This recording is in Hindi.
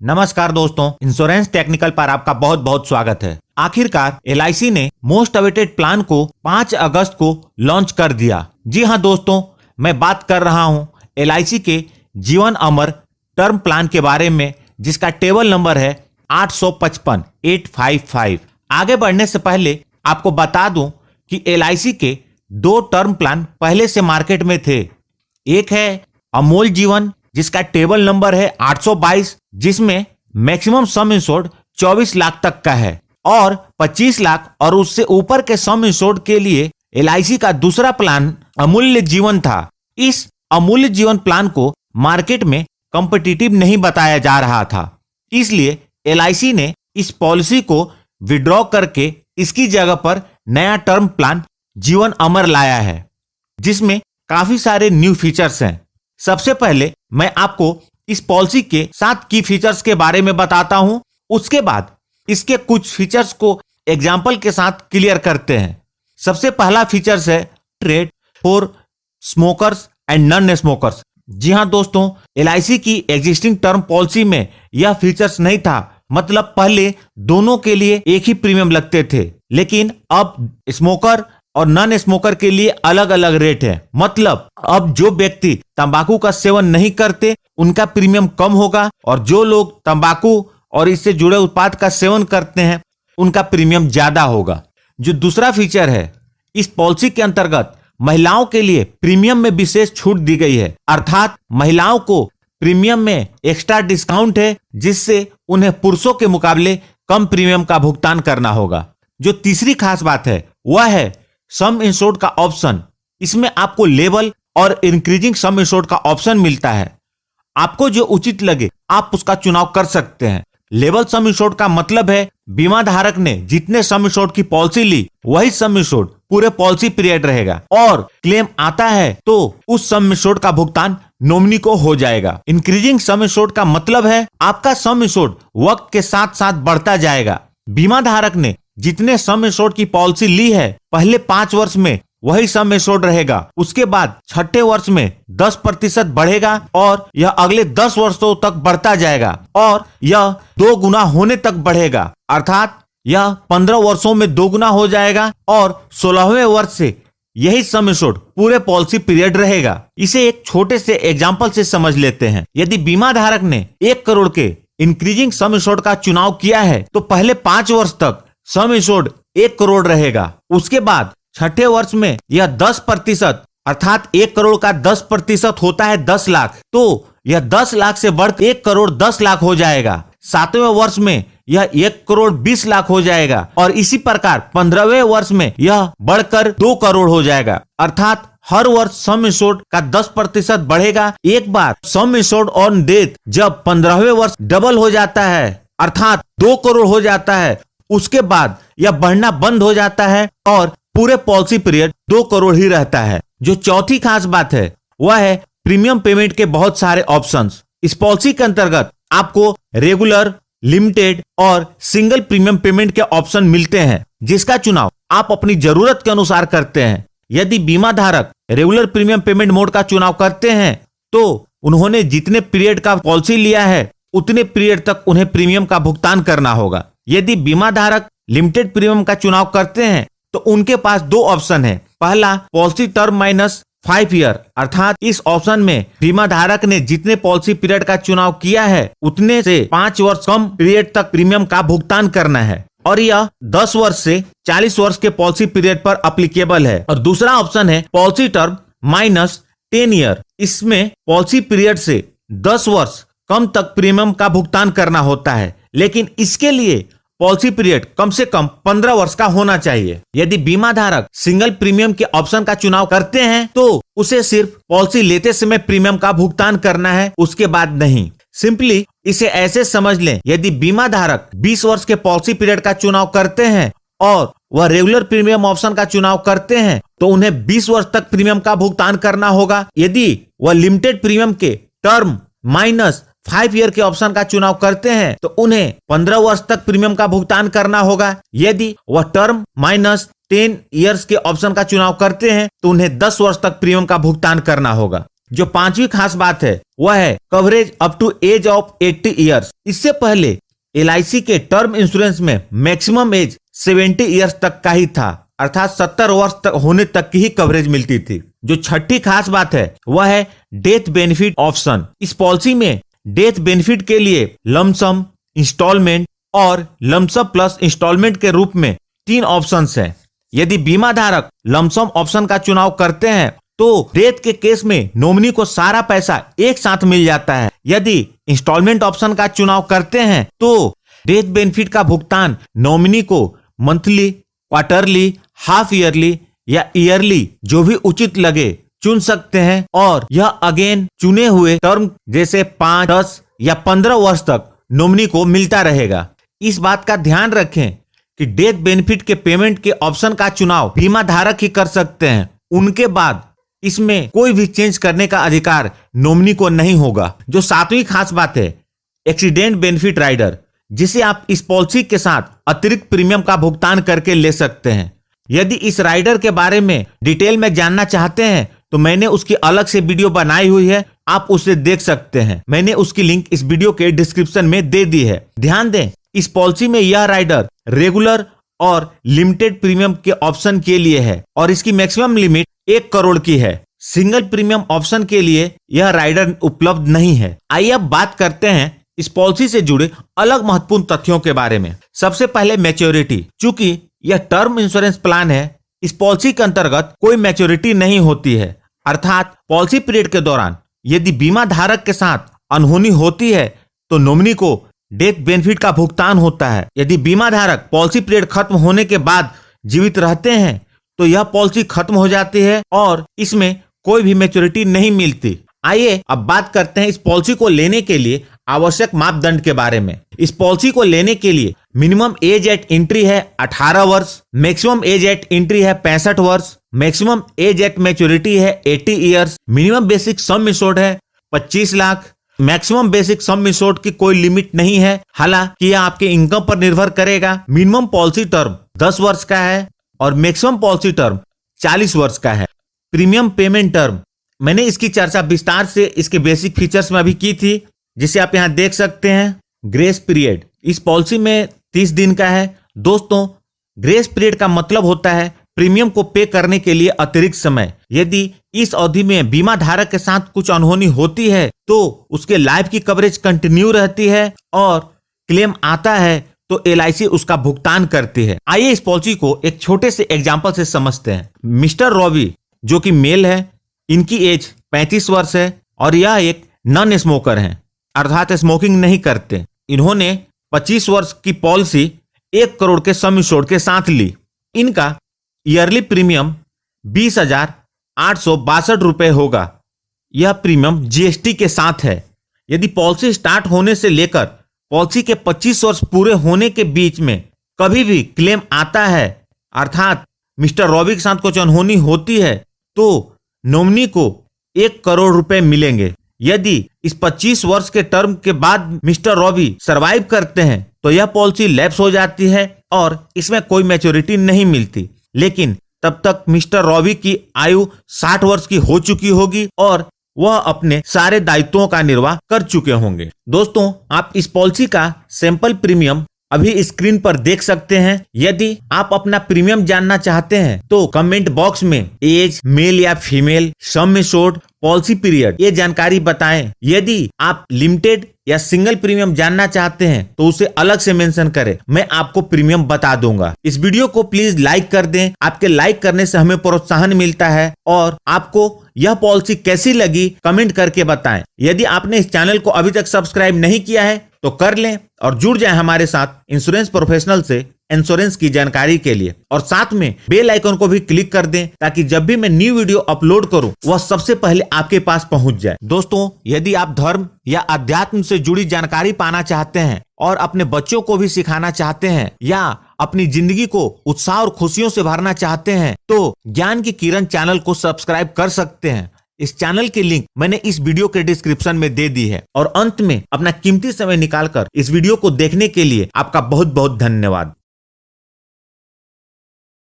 नमस्कार दोस्तों, इंश्योरेंस टेक्निकल पर आपका बहुत बहुत स्वागत है। आखिरकार एलआईसी ने मोस्ट अवेटेड प्लान को 5 अगस्त को लॉन्च कर दिया। जी हां दोस्तों, मैं बात कर रहा हूं एलआईसी के जीवन अमर टर्म प्लान के बारे में, जिसका टेबल नंबर है 855 आगे बढ़ने से पहले आपको बता दूं कि एलआईसी के 2 टर्म प्लान पहले से मार्केट में थे। एक है अमोल जीवन, जिसका टेबल नंबर है 822, जिसमें मैक्सिमम सम इंश्योर्ड 24 लाख तक का है, और 25 लाख और उससे ऊपर के सम इंश्योर्ड के लिए एलआईसी का दूसरा प्लान अमूल्य जीवन था। इस अमूल्य जीवन प्लान को मार्केट में कॉम्पिटिटिव नहीं बताया जा रहा था, इसलिए एलआईसी ने इस पॉलिसी को विड्रॉ करके इसकी जगह पर नया टर्म प्लान जीवन अमर लाया है, जिसमें काफी सारे न्यू फीचर्स हैं। सबसे पहले मैं आपको इस पॉलिसी के 7 की फीचर्स के बारे में बताता हूं, उसके बाद इसके कुछ फीचर्स को एग्जाम्पल के साथ क्लियर करते हैं। सबसे पहला फीचर्स है trade for smokers and non smokers. जी हां दोस्तों, एलआईसी की एग्जिस्टिंग टर्म पॉलिसी में यह फीचर्स नहीं था। मतलब पहले दोनों के लिए एक ही प्रीमियम लगते थे, लेकिन अब स्मोकर और नॉन स्मोकर के लिए अलग अलग रेट है। मतलब अब जो व्यक्ति तंबाकू का सेवन नहीं करते उनका प्रीमियम कम होगा, और जो लोग तंबाकू और इससे जुड़े उत्पाद का सेवन करते हैं उनका प्रीमियम ज्यादा होगा। जो दूसरा फीचर है, इस पॉलिसी के अंतर्गत महिलाओं के लिए प्रीमियम में विशेष छूट दी गई है, अर्थात महिलाओं को प्रीमियम में एक्स्ट्रा डिस्काउंट है, जिससे उन्हें पुरुषों के मुकाबले कम प्रीमियम का भुगतान करना होगा। जो तीसरी खास बात है वह है सम इंश्योर्ड का ऑप्शन। इसमें आपको लेवल और इंक्रीजिंग सम इंश्योर्ड का ऑप्शन मिलता है। आपको जो उचित लगे आप उसका चुनाव कर सकते हैं। लेवल सम इंश्योर्ड का मतलब है बीमा धारक ने जितने सम इंश्योर्ड की पॉलिसी ली वही सम इंश्योर्ड पूरे पॉलिसी पीरियड रहेगा, और क्लेम आता है तो उस सम इंश्योर्ड का भुगतान नॉमिनी को हो जाएगा। इंक्रीजिंग सम इंश्योर्ड का मतलब है आपका सम इंश्योर्ड वक्त के साथ साथ बढ़ता जाएगा। बीमा धारक ने जितने सम इंश्योर्ड की पॉलिसी ली है पहले 5 वर्ष में वही सम इंश्योर्ड रहेगा, उसके बाद छठे वर्ष में 10% बढ़ेगा और यह अगले 10 वर्षों तक बढ़ता जाएगा, और यह 2 गुना होने तक बढ़ेगा, अर्थात यह 15 वर्षों में 2 गुना हो जाएगा, और 16वें वर्ष से यही सम इंश्योर्ड पूरे पॉलिसी पीरियड रहेगा। इसे एक छोटे से एग्जाम्पल से समझ लेते हैं। यदि बीमा धारक ने 1 करोड़ के इंक्रीजिंग सम इंश्योर्ड का चुनाव किया है तो पहले 5 वर्ष तक सम इंश्योर्ड 1 करोड़ रहेगा। उसके बाद छठे वर्ष में यह 10%, अर्थात 1 करोड़ का 10% होता है 10 लाख, तो यह 10 लाख से बढ़कर 1 करोड़ 10 लाख हो जाएगा। 7वें वर्ष में यह 1 करोड़ 20 लाख हो जाएगा, और इसी प्रकार 15वें वर्ष में यह बढ़कर 2 करोड़ हो जाएगा। अर्थात हर वर्ष सम इंश्योर्ड का 10% बढ़ेगा। एक बार सम इंश्योर्ड ऑन डेथ जब 15वें वर्ष डबल हो जाता है, अर्थात 2 करोड़ हो जाता है, उसके बाद यह बढ़ना बंद हो जाता है और पूरे पॉलिसी पीरियड 2 करोड़ ही रहता है। जो चौथी खास बात है वह है प्रीमियम पेमेंट के बहुत सारे ऑप्शंस। इस पॉलिसी के अंतर्गत आपको रेगुलर, लिमिटेड और सिंगल प्रीमियम पेमेंट के ऑप्शन मिलते हैं, जिसका चुनाव आप अपनी जरूरत के अनुसार करते हैं। यदि बीमा धारक रेगुलर प्रीमियम पेमेंट मोड का चुनाव करते हैं तो उन्होंने जितने पीरियड का पॉलिसी लिया है उतने पीरियड तक उन्हें प्रीमियम का भुगतान करना होगा। यदि बीमा धारक लिमिटेड प्रीमियम का चुनाव करते हैं तो उनके पास 2 ऑप्शन है। पहला पॉलिसी टर्म माइनस 5 ईयर, अर्थात इस ऑप्शन में बीमा धारक ने जितने पॉलिसी पीरियड का चुनाव किया है उतने से 5 वर्ष कम पीरियड तक प्रीमियम का भुगतान करना है, और यह 10 वर्ष से 40 वर्ष के पॉलिसी पीरियड पर अप्लीकेबल है। और दूसरा ऑप्शन है पॉलिसी टर्म माइनस 10 ईयर। इसमें पॉलिसी पीरियड से 10 वर्ष कम तक प्रीमियम का भुगतान करना होता है, लेकिन इसके लिए पॉलिसी पीरियड कम से कम 15 वर्ष का होना चाहिए। यदि बीमा धारक सिंगल प्रीमियम के ऑप्शन का चुनाव करते हैं तो उसे सिर्फ पॉलिसी लेते समय प्रीमियम का भुगतान करना है, उसके बाद नहीं। सिंपली इसे ऐसे समझ लें, यदि बीमा धारक 20 वर्ष के पॉलिसी पीरियड का चुनाव करते हैं और वह रेगुलर प्रीमियम ऑप्शन का चुनाव करते हैं तो उन्हें 20 वर्ष तक प्रीमियम का भुगतान करना होगा। यदि वह लिमिटेड प्रीमियम के टर्म माइनस 5 ईयर के ऑप्शन का चुनाव करते हैं तो उन्हें 15 वर्ष तक प्रीमियम का भुगतान करना होगा। यदि वह टर्म माइनस 10 ईयर्स के ऑप्शन का चुनाव करते हैं तो उन्हें 10 वर्ष तक प्रीमियम का भुगतान करना होगा। जो पांचवी खास बात है वह है coverage up to age of 80 years. इससे पहले LIC के टर्म इंश्योरेंस में मैक्सिमम एज 70 ईयर्स तक का ही था, अर्थात 70 वर्ष तक होने तक की ही कवरेज मिलती थी। जो छठी खास बात है वह है डेथ बेनिफिट ऑप्शन। इस पॉलिसी में डेथ बेनिफिट के लिए लमसम, इंस्टॉलमेंट और लमसम प्लस इंस्टॉलमेंट के रूप में 3 ऑप्शंस हैं। यदि बीमा धारक लमसम ऑप्शन का चुनाव करते हैं तो डेथ के केस में नॉमिनी को सारा पैसा एक साथ मिल जाता है। यदि इंस्टॉलमेंट ऑप्शन का चुनाव करते हैं तो डेथ बेनिफिट का भुगतान नॉमिनी को मंथली, क्वार्टरली, हाफ ईयरली या ईयरली जो भी उचित लगे चुन सकते हैं, और यह अगेन चुने हुए टर्म जैसे 5, 10 या 15 वर्ष तक नॉमिनी को मिलता रहेगा। इस बात का ध्यान रखें कि डेथ बेनिफिट के पेमेंट के ऑप्शन का चुनाव बीमा धारक ही कर सकते हैं। उनके बाद इसमें कोई भी चेंज करने का अधिकार नॉमिनी को नहीं होगा। जो 7वीं खास बात है एक्सीडेंट बेनिफिट राइडर, जिसे आप इस पॉलिसी के साथ अतिरिक्त प्रीमियम का भुगतान करके ले सकते हैं। यदि इस राइडर के बारे में डिटेल में जानना चाहते हैं तो मैंने उसकी अलग से वीडियो बनाई हुई है, आप उसे देख सकते हैं। मैंने उसकी लिंक इस वीडियो के डिस्क्रिप्शन में दे दी है। ध्यान दें, इस पॉलिसी में यह राइडर रेगुलर और लिमिटेड प्रीमियम के ऑप्शन के लिए है और इसकी मैक्सिमम लिमिट 1 करोड़ की है। सिंगल प्रीमियम ऑप्शन के लिए यह राइडर उपलब्ध नहीं है। आइए अब बात करते हैं इस पॉलिसी से जुड़े अलग महत्वपूर्ण तथ्यों के बारे में। सबसे पहले मैच्योरिटी। चूंकि यह टर्म इंश्योरेंस प्लान है, इस पॉलिसी के अंतर्गत कोई मैच्योरिटी नहीं होती है, अर्थात पॉलिसी पीरियड के दौरान यदि बीमा धारक के साथ अनहोनी होती है तो नॉमिनी को डेथ बेनिफिट का भुगतान होता है। यदि बीमा धारक पॉलिसी पीरियड खत्म होने के बाद जीवित रहते हैं तो यह पॉलिसी खत्म हो जाती है और इसमें कोई भी मैच्योरिटी नहीं मिलती। आइए अब बात करते हैं इस पॉलिसी को लेने के लिए आवश्यक मापदंड के बारे में। इस पॉलिसी को लेने के लिए मिनिमम एज एट एंट्री है 18 वर्ष, मैक्सिमम एज एट एंट्री है 65 वर्ष, मैक्सिमम एज एट मैच्योरिटी है 80 years, minimum basic sum insured है 25 lakh, maximum basic sum insured की कोई लिमिट नहीं है, हालांकि यह आपके इनकम पर निर्भर करेगा। मिनिमम पॉलिसी टर्म 10 वर्ष का है और मैक्सिमम पॉलिसी टर्म 40 वर्ष का है। प्रीमियम पेमेंट टर्म, मैंने इसकी चर्चा विस्तार से इसके बेसिक फीचर्स में अभी की थी, जिसे आप यहां देख सकते हैं। ग्रेस पीरियड इस पॉलिसी में 30 दिन का है। दोस्तों, ग्रेस पीरियड का मतलब होता है प्रीमियम को पे करने के लिए अतिरिक्त समय। यदि इस अवधि में बीमा धारक के साथ कुछ अनहोनी होती है तो उसके लाइफ की कवरेज कंटिन्यू रहती है और क्लेम आता है तो LIC उसका भुगतान करती है। आइए इस पॉलिसी को एक छोटे से एग्जाम्पल से समझते हैं। मिस्टर रॉबी जो कि मेल है, इनकी एज 35 वर्ष है और यह एक नॉन स्मोकर है, अर्थात स्मोकिंग नहीं करते। इन्होंने 25 वर्ष की पॉलिसी 1 करोड़ के सम इंश्योर्ड के साथ ली। इनका ईयरली प्रीमियम 20,862 रुपए होगा। यह प्रीमियम GST के साथ है। यदि पॉलिसी स्टार्ट होने से लेकर पॉलिसी के 25 वर्ष पूरे होने के बीच में कभी भी क्लेम आता है, अर्थात मिस्टर रॉबी के साथ कुछ अनहोनी होती है, तो नॉमिनी को 1 करोड़ रुपए मिलेंगे। यदि इस 25 वर्ष के टर्म के बाद मिस्टर रॉबी सरवाइव करते हैं तो यह पॉलिसी लैप्स हो जाती है और इसमें कोई मैच्योरिटी नहीं मिलती। लेकिन तब तक मिस्टर रॉबी की आयु 60 वर्ष की हो चुकी होगी और वह अपने सारे दायित्वों का निर्वाह कर चुके होंगे। दोस्तों, आप इस पॉलिसी का सैंपल प्रीमियम अभी स्क्रीन पर देख सकते हैं। यदि आप अपना प्रीमियम जानना चाहते हैं तो कमेंट बॉक्स में एज, मेल या फीमेल, सम इंश्योर्ड, पॉलिसी पीरियड ये जानकारी बताएं। यदि आप लिमिटेड या सिंगल प्रीमियम जानना चाहते हैं तो उसे अलग से मेंशन करें, मैं आपको प्रीमियम बता दूंगा। इस वीडियो को प्लीज लाइक कर दें, आपके लाइक करने से हमें प्रोत्साहन मिलता है। और आपको यह पॉलिसी कैसी लगी कमेंट करके बताएं। यदि आपने इस चैनल को अभी तक सब्सक्राइब नहीं किया है तो कर लें और जुड़ जाएं हमारे साथ इंश्योरेंस प्रोफेशनल से इंश्योरेंस की जानकारी के लिए, और साथ में बेल आइकन को भी क्लिक कर दें ताकि जब भी मैं न्यू वीडियो अपलोड करूं वह सबसे पहले आपके पास पहुंच जाए। दोस्तों, यदि आप धर्म या अध्यात्म से जुड़ी जानकारी पाना चाहते हैं और अपने बच्चों को भी सिखाना चाहते हैं या अपनी जिंदगी को उत्साह और खुशियों से भरना चाहते हैं तो ज्ञान की किरण चैनल को सब्सक्राइब कर सकते हैं। इस चैनल की लिंक मैंने इस वीडियो के डिस्क्रिप्शन में दे दी है। और अंत में अपना कीमती समय निकालकर इस वीडियो को देखने के लिए आपका बहुत बहुत धन्यवाद।